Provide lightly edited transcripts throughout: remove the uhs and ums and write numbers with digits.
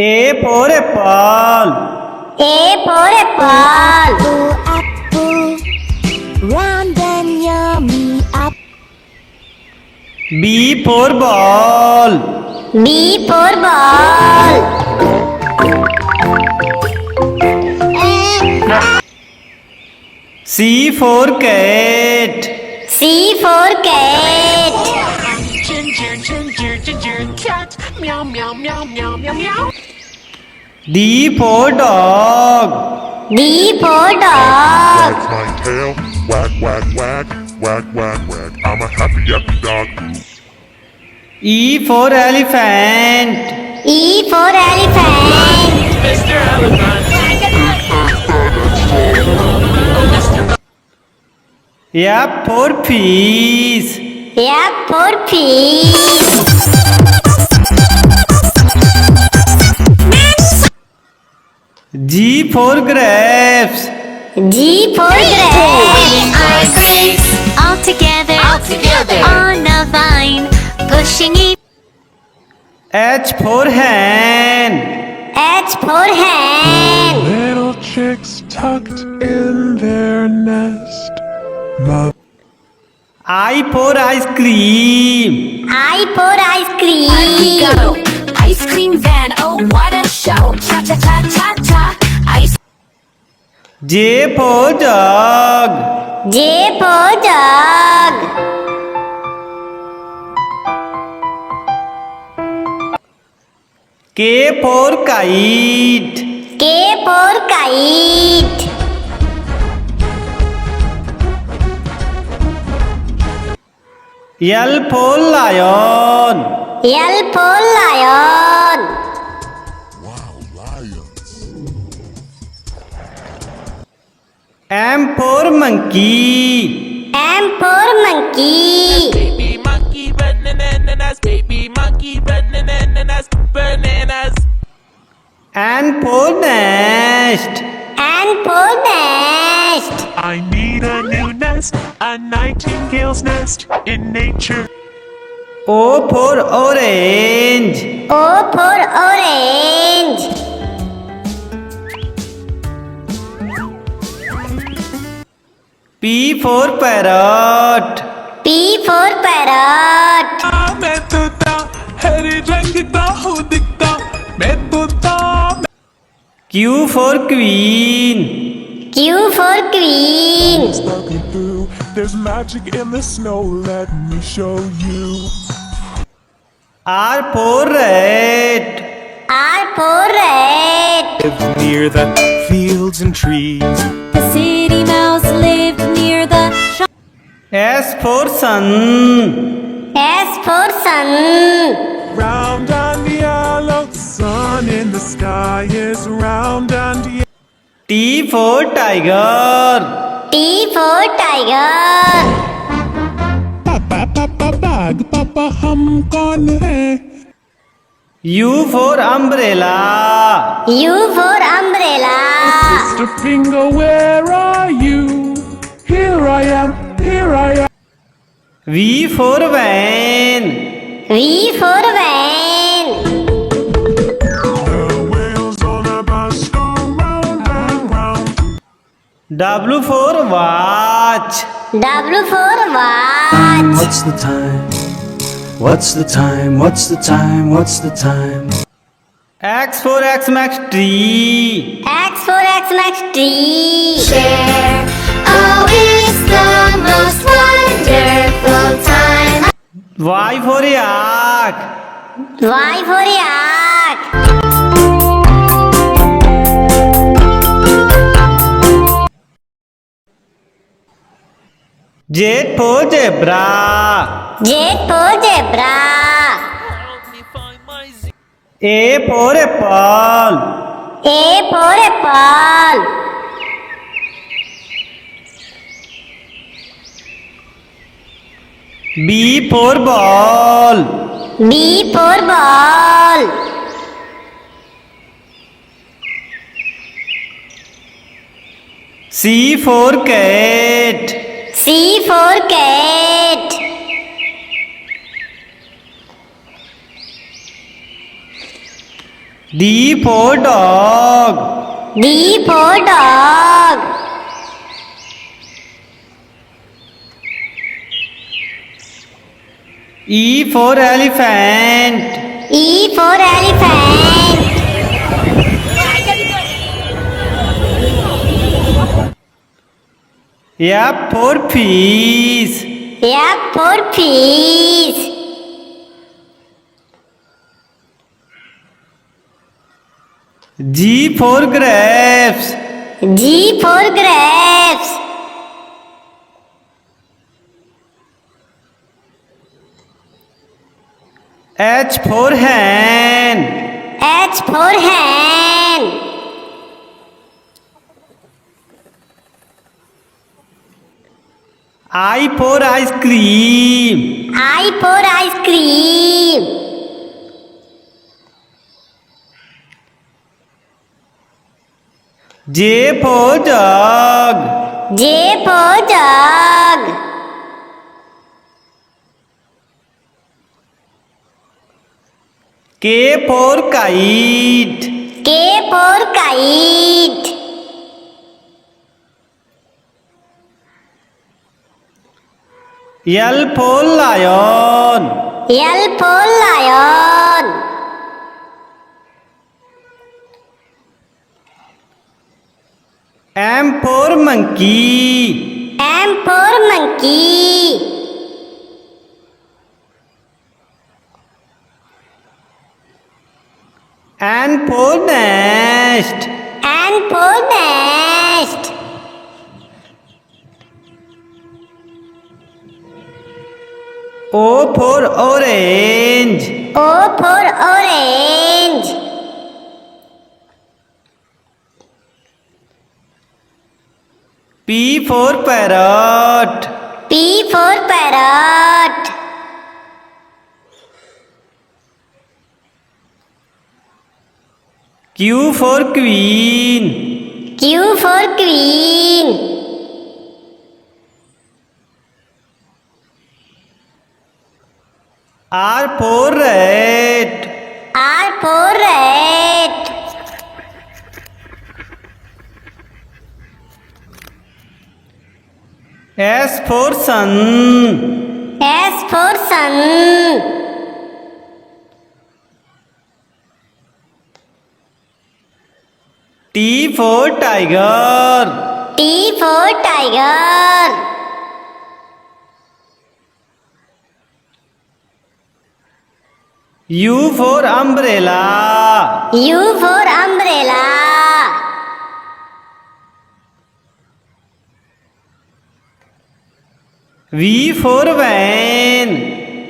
A for apple. A for apple. Apple, round and yummy apple. B for ball. B for ball. C for cat. C for cat. Ginger, ginger, ginger, cat. Meow, meow, meow, meow, meow, meow. D for dog. D for dog. Wag my tail, wag, wag, wag, wag, wag, wag. I'm a happy dog. E for elephant. E for elephant. Mr. Elephant. F for fish. F for fish. G for grapes. G for grapes. Our grapes all together on a vine, pushing each. H for hen. H for hen. Little chicks tucked in their nest. Mother I for ice cream. I for ice cream. Go, ice cream van, oh what a show! Cha cha cha cha cha, ice. J for jug. J for jug. K for kite. K for kite. L for lion. L for lion. M for monkey. M for monkey. Baby monkey, bananas. Baby monkey, bananas. Bananas. N for nest. N for nest. I need a new nest, a nightingale's nest in nature. O for orange. O for orange. P for parrot. P for parrot. मैं तोता हरे रंग का हूँ दिखता मैं तोता Q for queen. Q for queen. Stalking through. There's magic in the snow. Let me show you. R for rat. R for rat. Live near the fields and trees. The city mouse lived near the shop. S for sun. S for sun. Round and yellow. Sun in the sky is round and yellow. T for tiger. T for tiger. पापा पापा बाग पापा हम कौन है U for umbrella. U for umbrella. Mr. Finger, where are you? Here I am, here I am. V for van. V for van. The wheels on the bus go round and round. W for watch. W for watch. What's the time? What's the time? What's the time? What's the time? X for Xmas tree. X for Xmas tree. Share, oh it's the most wonderful time. Y for yak. Y for yak. Z for zebra. Z for zebra. A for apple. A for apple. B for ball. B for ball. C for cat. C for cat. D for dog. D for dog. E for elephant. E for elephant. F for fish. F for fish. G for grapes. G for grapes. H for hen. H for hen. I for ice cream. I for ice cream. J for jug. J for jug. K for kite. K for kite. L for lion. L for lion. M for monkey. M for monkey. N for nest. N for nest. O for orange. O for orange. P for parrot. P for parrot. Q for queen. Q for queen. R for rat. R for rat. S for sun. S for sun. T for tiger. T for tiger. U for umbrella. U for umbrella. V for van.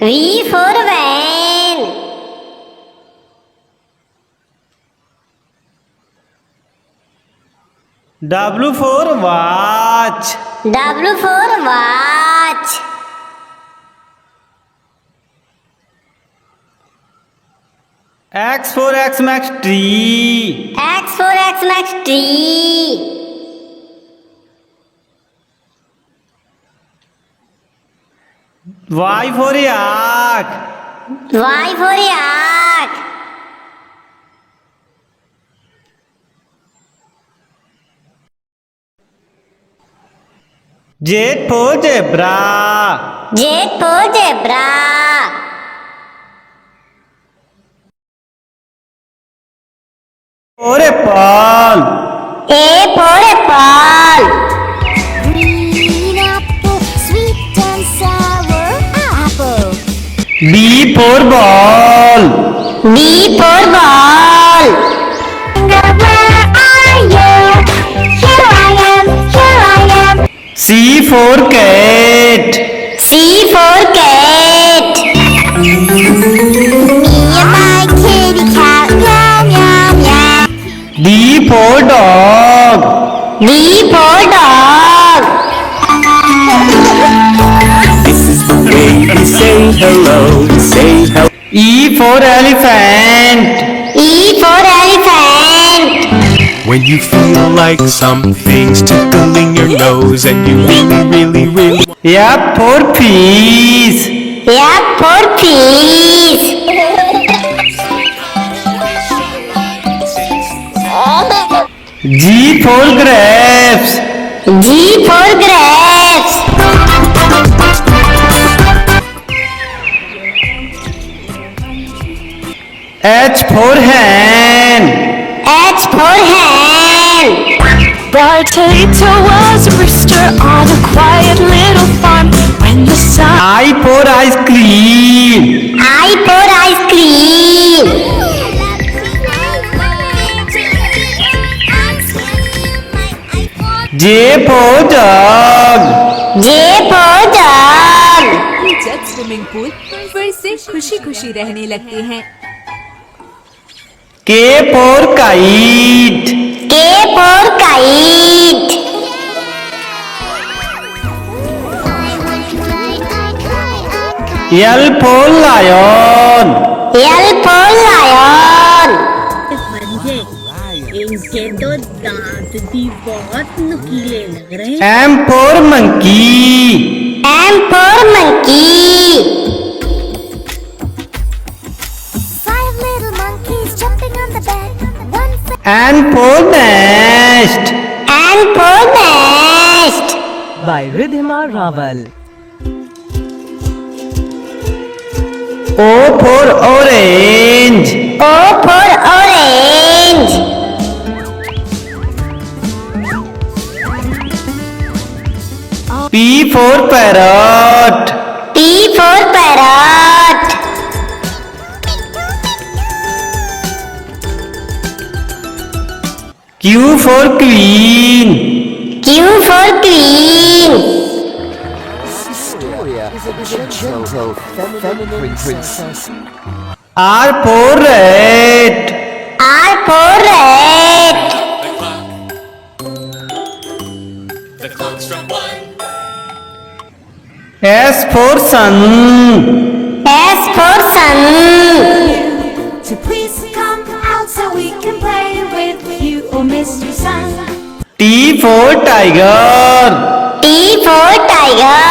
V for van. W for watch. W for watch. X for Xmas tree. X for Xmas tree. Y for yak. Y for yak. Z for zebra. Z for zebra. For apple. A for apple. Green apple, sweet and sour apple. B for ball. B for ball. Where are you? Here I am. C for cat. C for cat. Me and my kitty cat, meow, meow, meow. D for dog. D for dog. This is the way we say hello, say hello. E for elephant. E for elephant. When you feel like something's tickling your nose and you really F for fish. F for fish. G for grapes. G for grapes. H for hen. H for hen. Potato was a rooster on a quiet little farm. When the sun I for ice cream. I for ice cream. J for jug. J for jug. जब swimming pool फिर से खुशी खुशी रहने लगते हैं। K for kite. K for kite. L for lion. L for lion. इनके तो दांत भी बहुत नुकीले लग रहे हैं। M for monkey. M for monkey. Five little monkeys jumping on the bed. One for N for nest. N for nest. by Ridhima Raval. O for orange. O for orange. P for parrot. P for parrot. Q for queen. Q for queen. R for rat. R for rat. S for sun. S for sun. to please come out so we can play with you, oh Mr. Sun. T for tiger. T for tiger.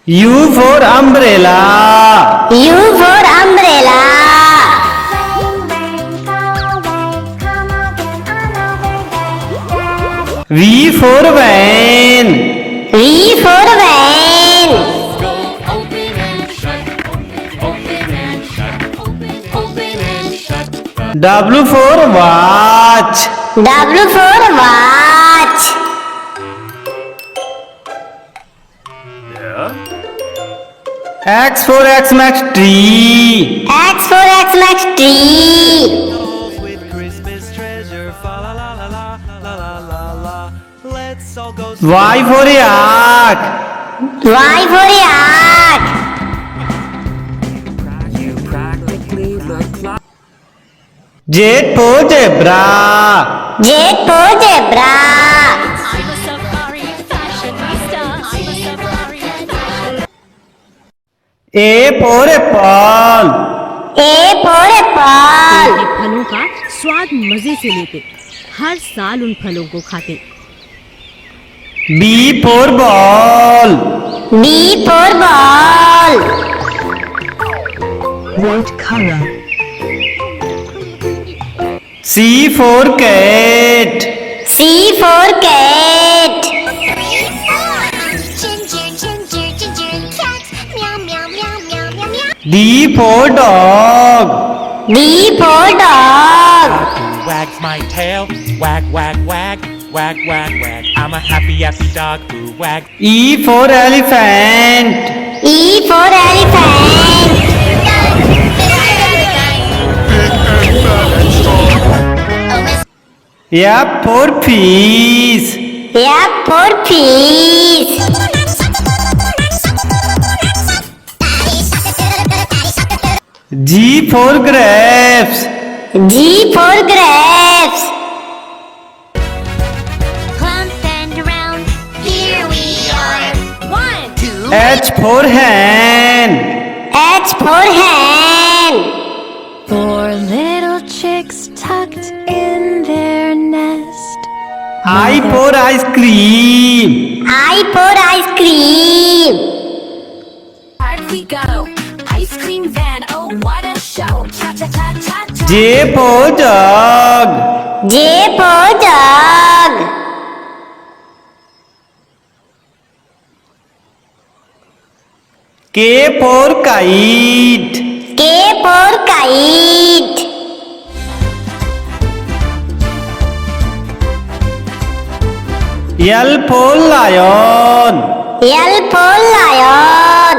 U for umbrella. U for umbrella. V for van. V for van. W for watch. W for watch. X for Xmas tree. X for Xmas tree. with Christmas treasure. Fa la la la la la la la la. Let's all go. Y for yak. Y for yak. You practically look like. Z for zebra. J for zebra. I'm a safari fashionista. I'm a safari fashion. A for apple. A for apple. ये फलों का स्वाद मजे से लेते, हर साल उन फलों को खाते। B for ball. B for ball. White color. C for cat. C for cat. Ginger, ginger, ginger, cat. Meow, meow, meow, meow, meow, meow. D for dog. D for dog. Who wags my tail? Wag, wag, wag. Wag, wag, wag. I'm a happy, happy dog who wags. E for elephant. E for elephant. F for fish. F for fish. G for grapes. G for grapes. Clump and round. Here we are. 1, 2. H for hen. H for hen. 4 little chicks tucked in their nest. I for ice cream. I for ice cream. Hard we go, ice cream van, oh what an J for jug. J for jug. K for kite. K for kite. L for lion. L for lion.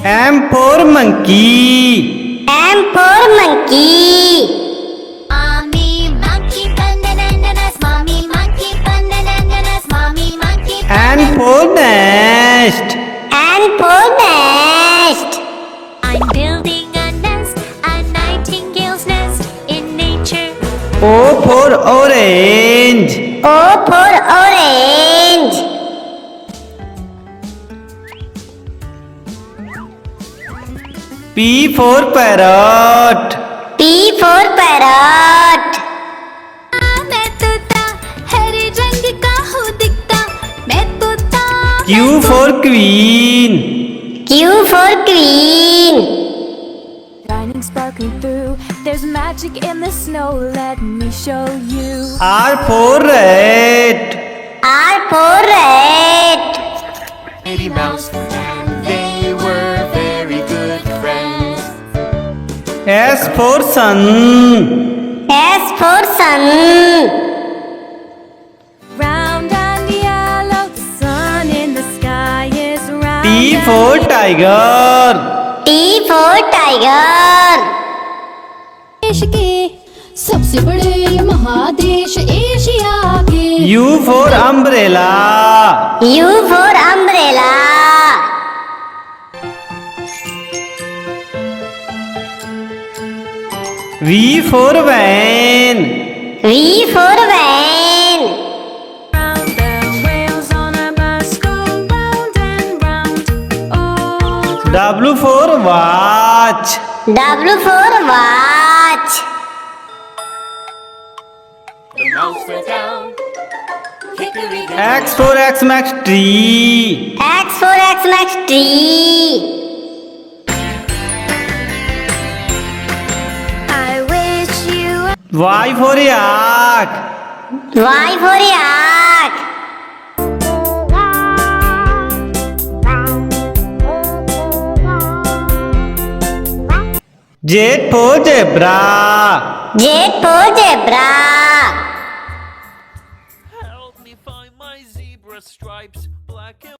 M for monkey. M for monkey. Mommy monkey bananas, mommy monkey bananas, mommy monkey. N for nest. N for nest. I'm building a nest, a nightingale's nest in nature. O for orange. O for orange. P for parrot. P for parrot. मैं तोता हरे रंग का हूँ दिखता, मैं तोता। Q for queen. Q for queen. Shining, sparkling through. There's magic in the snow. Let me show you. R for rat. R for rat. Mighty Mouse, and they were very good friends. S for sun. S for sun. Round and yellow, the sun in the sky is round. T for tiger. T for tiger. देश के सबसे बड़े महादेश Asia के। U for umbrella. U for umbrella. V for van. V for van. Round the wheels on a bus go round and round. Oh, W for watch. W for watch. The mouse went down. Hickory X for Xmas tree. X for Xmas tree. I wish you. Y for yak. Y for yak. Z for zebra. Z for zebra. Help me find my zebra stripes, black and